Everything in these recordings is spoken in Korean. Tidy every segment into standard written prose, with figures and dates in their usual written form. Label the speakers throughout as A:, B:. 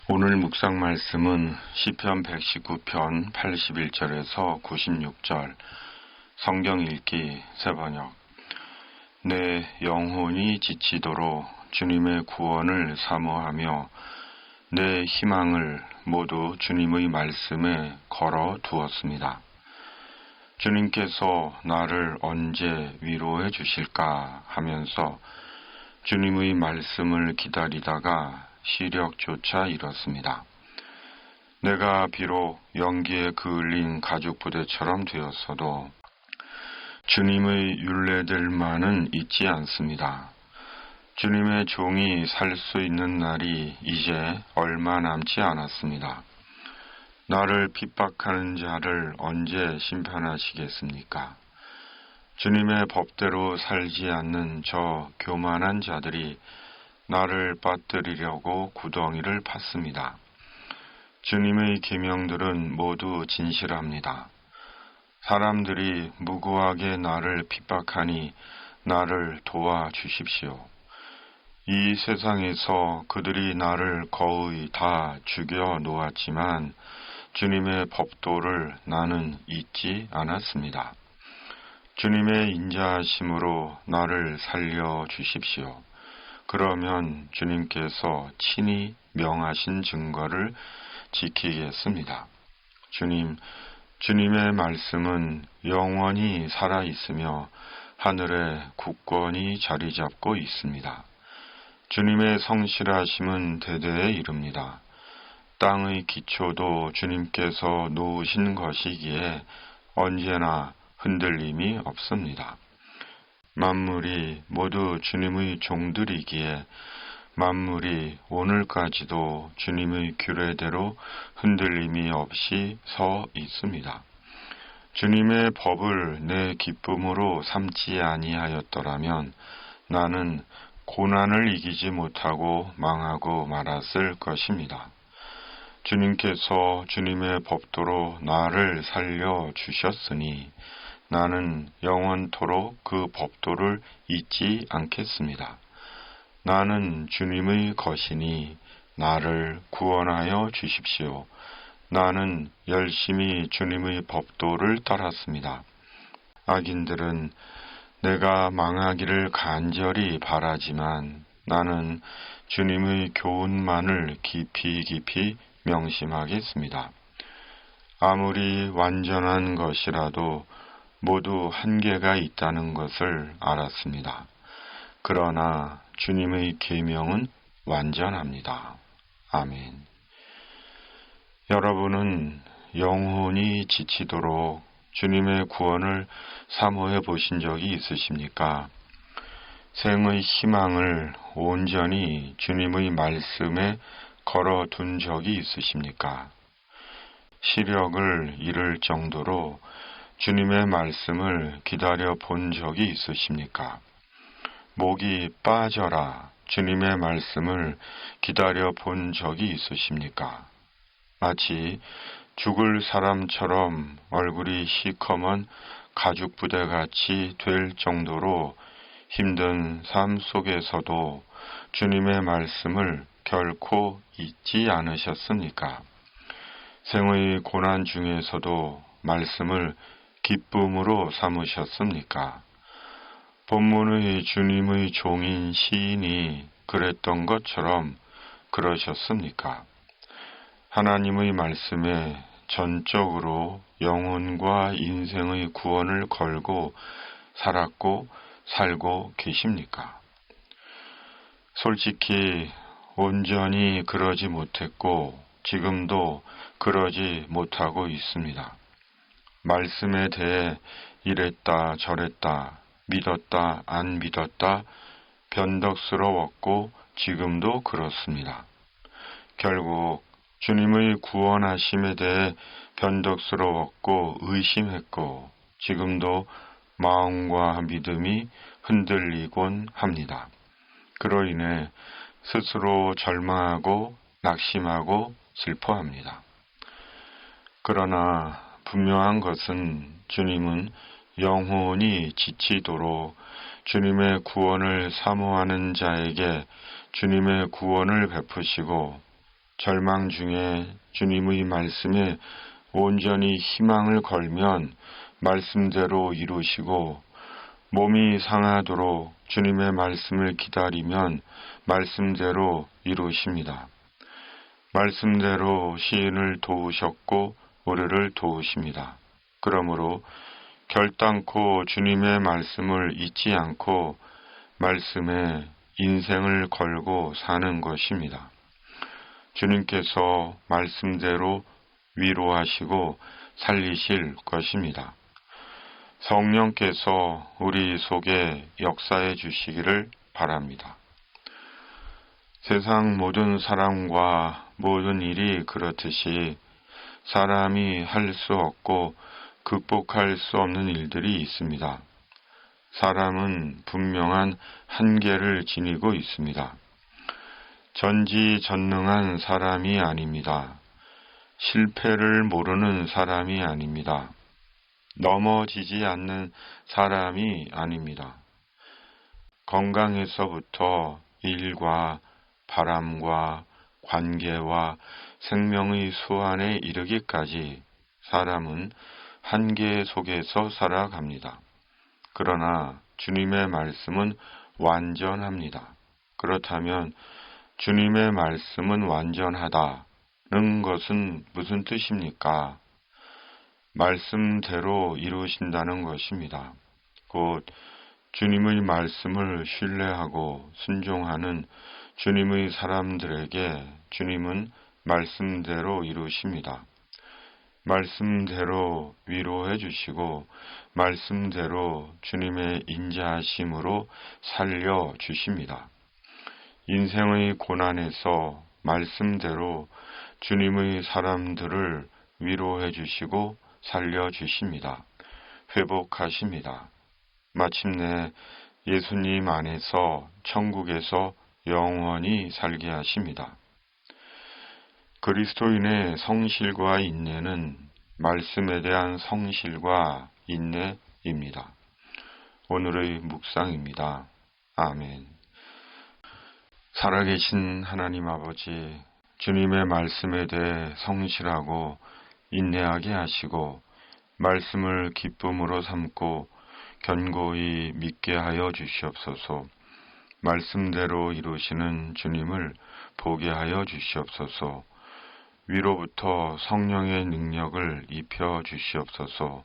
A: 오늘 묵상 말씀은 시편 119편 81절에서 96절 성경 읽기 새번역. 내 영혼이 지치도록 주님의 구원을 사모하며 내 희망을 모두 주님의 말씀에 걸어 두었습니다. 주님께서 나를 언제 위로해 주실까 하면서 주님의 말씀을 기다리다가 시력조차 잃었습니다. 내가 비록 연기에 그을린 가죽부대처럼 되었어도 주님의 율례들만은 잊지 않습니다. 주님의 종이 살 수 있는 날이 이제 얼마 남지 않았습니다. 나를 핍박하는 자를 언제 심판하시겠습니까? 주님의 법대로 살지 않는 저 교만한 자들이 나를 빠뜨리려고 구덩이를 팠습니다. 주님의 계명들은 모두 진실합니다. 사람들이 무고하게 나를 핍박하니 나를 도와주십시오. 이 세상에서 그들이 나를 거의 다 죽여 놓았지만 주님의 법도를 나는 잊지 않았습니다. 주님의 인자하심으로 나를 살려주십시오. 그러면 주님께서 친히 명하신 증거를 지키겠습니다. 주님의 말씀은 영원히 살아있으며 하늘에 굳건히 자리 잡고 있습니다. 주님의 성실하심은 대대에 이릅니다. 땅의 기초도 주님께서 놓으신 것이기에 언제나 흔들림이 없습니다. 만물이 모두 주님의 종들이기에 만물이 오늘까지도 주님의 규례대로 흔들림이 없이 서 있습니다. 주님의 법을 내 기쁨으로 삼지 아니하였더라면 나는 고난을 이기지 못하고 망하고 말았을 것입니다. 주님께서 주님의 법도로 나를 살려 주셨으니 나는 영원토록 그 법도를 잊지 않겠습니다. 나는 주님의 것이니 나를 구원하여 주십시오. 나는 열심히 주님의 법도를 따랐습니다. 악인들은 내가 망하기를 간절히 바라지만 나는 주님의 교훈만을 깊이 명심하겠습니다. 아무리 완전한 것이라도 모두 한계가 있다는 것을 알았습니다. 그러나 주님의 계명은 완전합니다. 아멘. 여러분은 영혼이 지치도록 주님의 구원을 사모해 보신 적이 있으십니까? 생의 희망을 온전히 주님의 말씀에 걸어 둔 적이 있으십니까? 시력을 잃을 정도로 주님의 말씀을 기다려 본 적이 있으십니까? 목이 빠져라 주님의 말씀을 기다려 본 적이 있으십니까? 마치 죽을 사람처럼 얼굴이 시커먼 가죽부대같이 될 정도로 힘든 삶 속에서도 주님의 말씀을 결코 잊지 않으셨습니까? 생의 고난 중에서도 말씀을 기쁨으로 삼으셨습니까? 본문의 주님의 종인 시인이 그랬던 것처럼 그러셨습니까? 하나님의 말씀에 전적으로 영혼과 인생의 구원을 걸고 살았고 살고 계십니까? 솔직히 온전히 그러지 못했고 지금도 그러지 못하고 있습니다. 말씀에 대해 이랬다 저랬다 믿었다 안 믿었다 변덕스러웠고 지금도 그렇습니다. 결국 주님의 구원하심에 대해 변덕스러웠고 의심했고 지금도 마음과 믿음이 흔들리곤 합니다. 그로 인해 스스로 절망하고 낙심하고 슬퍼합니다. 그러나 분명한 것은 주님은 영혼이 지치도록 주님의 구원을 사모하는 자에게 주님의 구원을 베푸시고 절망 중에 주님의 말씀에 온전히 희망을 걸면 말씀대로 이루시고, 몸이 상하도록 주님의 말씀을 기다리면 말씀대로 이루십니다. 말씀대로 시인을 도우셨고 우리를 도우십니다. 그러므로 결단코 주님의 말씀을 잊지 않고 말씀에 인생을 걸고 사는 것입니다. 주님께서 말씀대로 위로하시고 살리실 것입니다. 성령께서 우리 속에 역사해 주시기를 바랍니다. 세상 모든 사람과 모든 일이 그렇듯이 사람이 할 수 없고 극복할 수 없는 일들이 있습니다. 사람은 분명한 한계를 지니고 있습니다. 전지전능한 사람이 아닙니다. 실패를 모르는 사람이 아닙니다. 넘어지지 않는 사람이 아닙니다. 건강에서부터 일과 바람과 관계와 생명의 수완에 이르기까지 사람은 한계 속에서 살아갑니다. 그러나 주님의 말씀은 완전합니다. 그렇다면 주님의 말씀은 완전하다는 것은 무슨 뜻입니까? 말씀대로 이루신다는 것입니다. 곧 주님의 말씀을 신뢰하고 순종하는 주님의 사람들에게 주님은 말씀대로 이루십니다. 말씀대로 위로해 주시고 말씀대로 주님의 인자하심으로 살려 주십니다. 인생의 고난에서 말씀대로 주님의 사람들을 위로해 주시고 살려 주십니다. 회복하십니다. 마침내 예수님 안에서 천국에서 영원히 살게 하십니다. 그리스도인의 성실과 인내는 말씀에 대한 성실과 인내입니다. 오늘의 묵상입니다. 아멘. 살아계신 하나님 아버지, 주님의 말씀에 대해 성실하고 인내하게 하시고 말씀을 기쁨으로 삼고 견고히 믿게 하여 주시옵소서. 말씀대로 이루시는 주님을 보게 하여 주시옵소서. 위로부터 성령의 능력을 입혀 주시옵소서.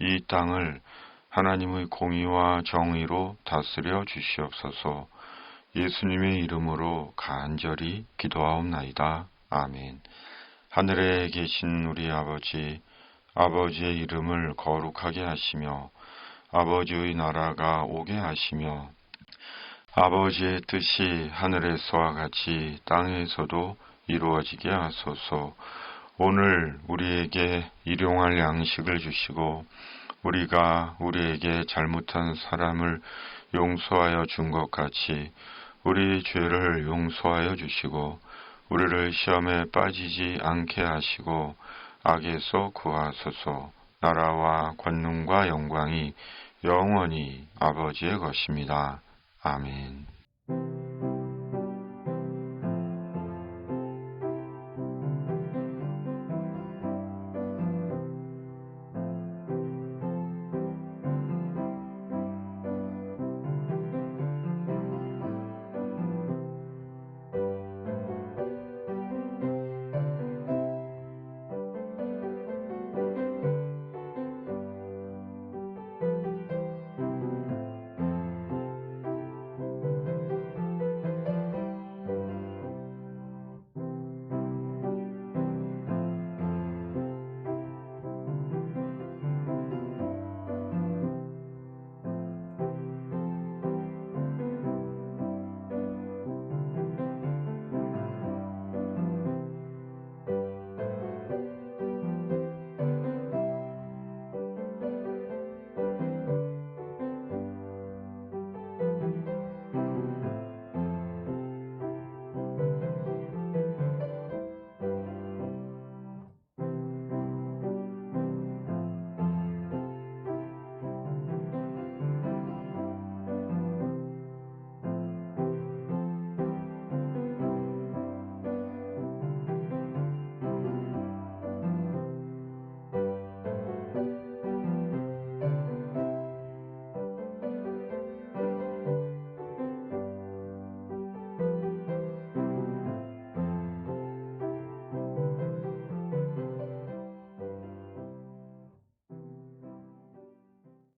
A: 이 땅을 하나님의 공의와 정의로 다스려 주시옵소서. 예수님의 이름으로 간절히 기도하옵나이다. 아멘. 하늘에 계신 우리 아버지, 아버지의 이름을 거룩하게 하시며 아버지의 나라가 오게 하시며 아버지의 뜻이 하늘에서와 같이 땅에서도 이루어지게 하소서. 오늘 우리에게 일용할 양식을 주시고 우리가 우리에게 잘못한 사람을 용서하여 준 것 같이 우리 죄를 용서하여 주시고 우리를 시험에 빠지지 않게 하시고 악에서 구하소서. 나라와 권능과 영광이 영원히 아버지의 것입니다. 아멘.